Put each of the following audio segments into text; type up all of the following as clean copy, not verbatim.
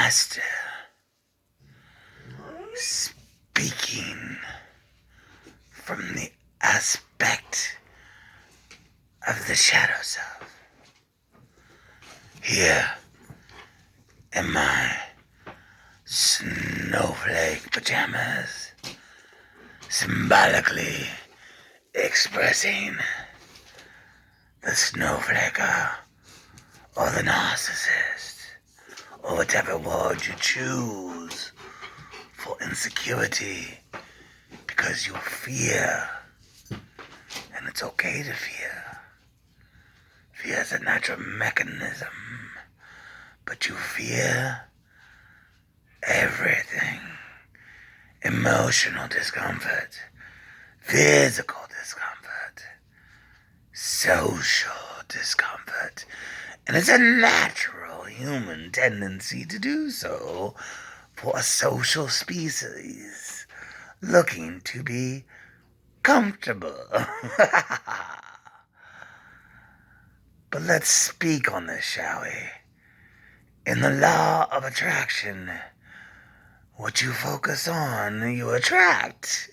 master speaking from the aspect of the shadow self. Here in my snowflake pajamas, symbolically expressing the snowflaker or the narcissist, or whatever word you choose for insecurity, because you fear, and it's okay to fear. Fear is a natural mechanism, but you fear everything. Emotional discomfort, physical discomfort, social discomfort, and it's a natural human tendency to do so for a social species looking to be comfortable. But let's speak on this, shall we? In the law of attraction, what you focus on, you attract.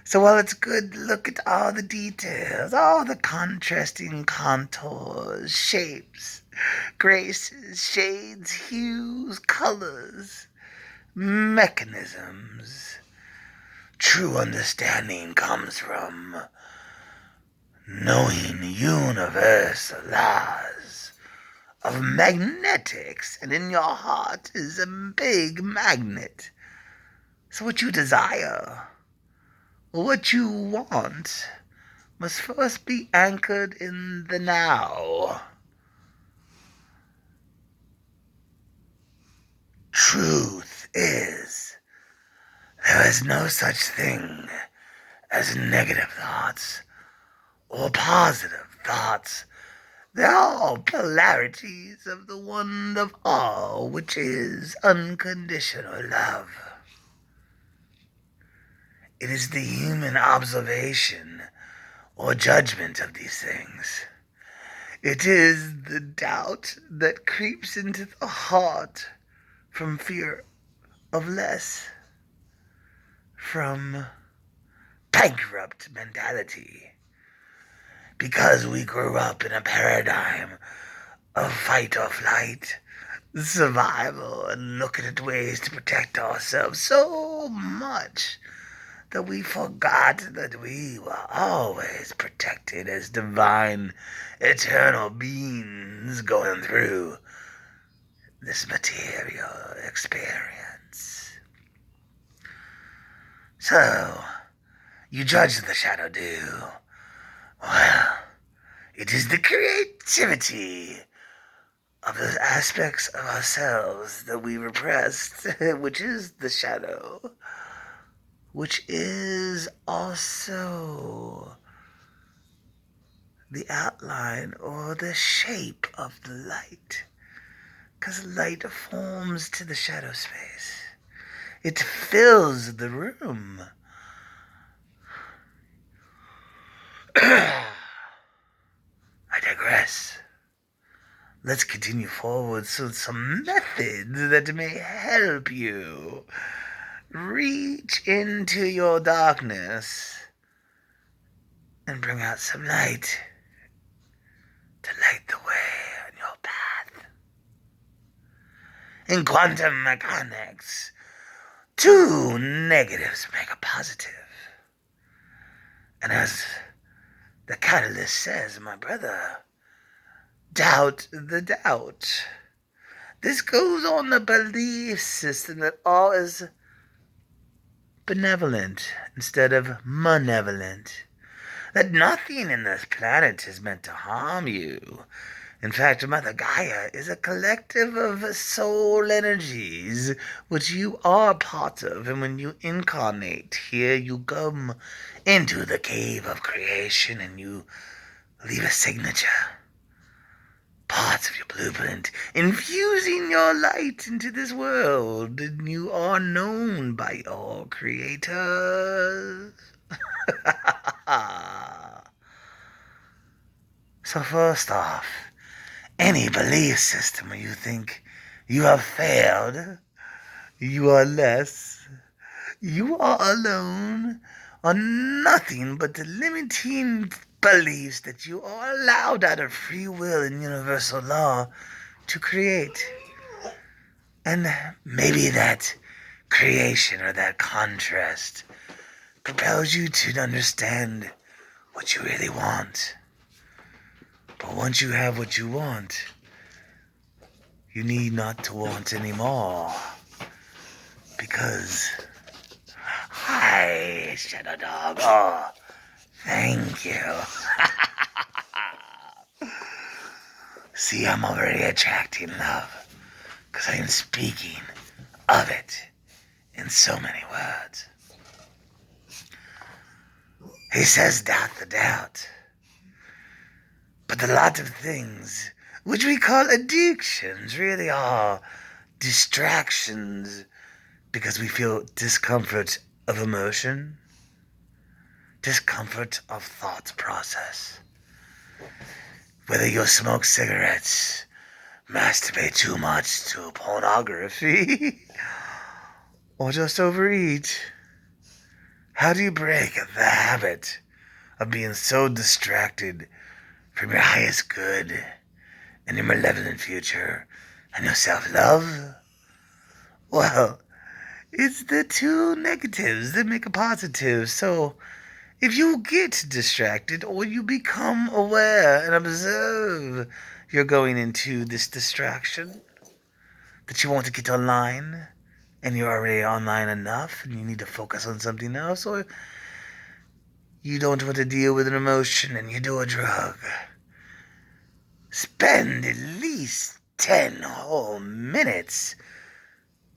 So while it's good to look at all the details, all the contrasting contours, shapes, graces, shades, hues, colors, mechanisms, true understanding comes from knowing universal laws of magnetics, and in your heart is a big magnet. So what you desire, what you want, must first be anchored in the now. Truth is, there is no such thing as negative thoughts or positive thoughts. They're all polarities of the one of all, which is unconditional love. It is the human observation or judgment of these things. It is the doubt that creeps into the heart from fear of less, from bankrupt mentality, because we grew up in a paradigm of fight or flight, survival, and looking at ways to protect ourselves so much that we forgot that we were always protected as divine, eternal beings going through this material experience. So, you judge the shadow, do you? Well, it is the creativity of those aspects of ourselves that we repressed, which is the shadow, which is also the outline or the shape of the light, because light forms to the shadow space. It fills the room. I digress. Let's continue forward with some methods that may help you reach into your darkness and bring out some light to light the way on your path. In quantum mechanics, 2 negatives make a positive. And as the catalyst says, my brother, doubt the doubt. This goes on the belief system that all is benevolent instead of malevolent. That nothing in this planet is meant to harm you. In fact, Mother Gaia is a collective of soul energies, which you are part of, and when you incarnate here, you come into the cave of creation and you leave a signature. Parts of your blueprint, infusing your light into this world, and you are known by your creators. So first off, any belief system where you think You have failed. You are less. You are alone on nothing but the limiting beliefs that you are allowed out of free will and universal law to create. And maybe that creation or that contrast propels you to understand what you really want. But once you have what you want, you need not to want anymore. Because, hi, Shadow Dog. Oh, thank you. See, I'm already attracting love. Because I am speaking of it in so many words. He says doubt the doubt. But a lot of things, which we call addictions, really are distractions because we feel discomfort of emotion, discomfort of thought process. Whether you smoke cigarettes, masturbate too much to pornography, or just overeat, how do you break the habit of being so distracted from your highest good and your malevolent future and your self-love? Well, it's the two negatives that make a positive. So if you get distracted or you become aware and observe you're going into this distraction, that you want to get online and you're already online enough and you need to focus on something else, or you don't want to deal with an emotion and you do a drug, spend at least 10 whole minutes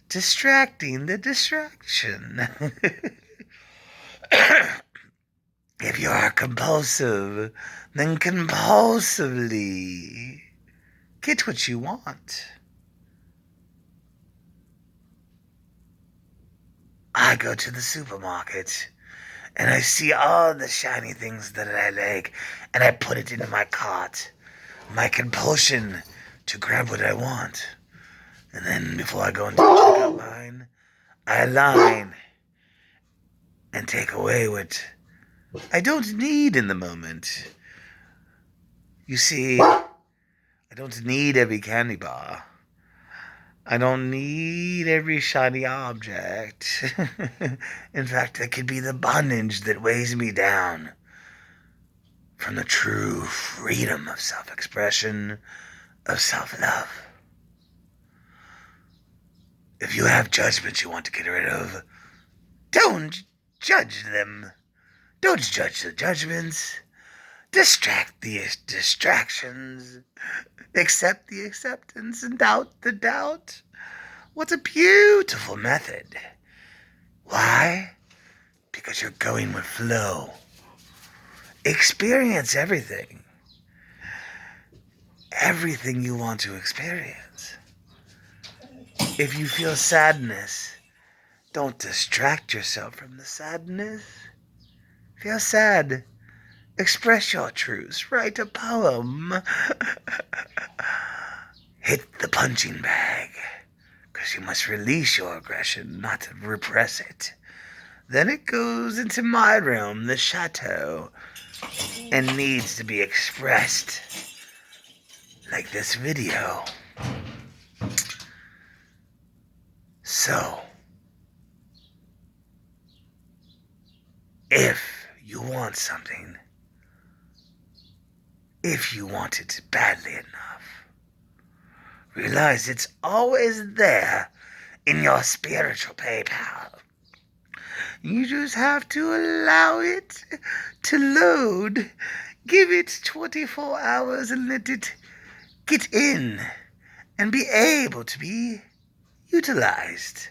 distracting the distraction. If you are compulsive, then compulsively get what you want. I go to the supermarket and I see all the shiny things that I like and I put it into my cart. My compulsion to grab what I want. And then before I go into the checkout line, I align and take away what I don't need in the moment. You see, I don't need every candy bar. I don't need every shiny object. In fact, that could be the bondage that weighs me down from the true freedom of self-expression, of self-love. If you have judgments you want to get rid of, don't judge them. Don't judge the judgments. Distract the distractions. Accept the acceptance and doubt the doubt. What a beautiful method. Why? Because you're going with flow. Experience everything. Everything you want to experience. If you feel sadness, don't distract yourself from the sadness. Feel sad. Express your truths. Write a poem. Hit the punching bag. Because you must release your aggression, not repress it. Then it goes into my realm, the chateau, and needs to be expressed. Like this video. So, if you want something, if you want it badly enough, realize it's always there in your spiritual PayPal. You just have to allow it to load. Give it 24 hours and let it get in and be able to be utilized.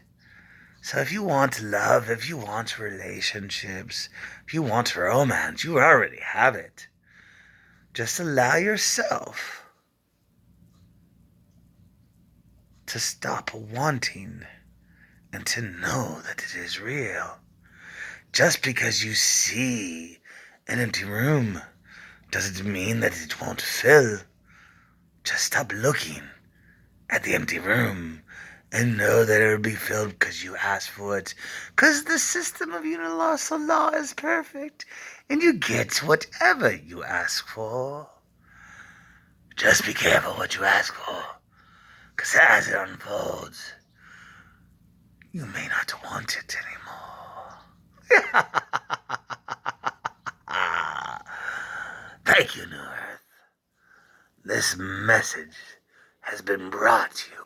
So if you want love, if you want relationships, if you want romance, you already have it. Just allow yourself to stop wanting and to know that it is real. Just because you see an empty room doesn't mean that it won't fill. Just stop looking at the empty room and know that it'll be filled because you asked for it. Because the system of universal law is perfect, and you get whatever you ask for. Just be careful what you ask for, because as it unfolds, you may not want it anymore. Thank you, New Earth. This message has been brought to you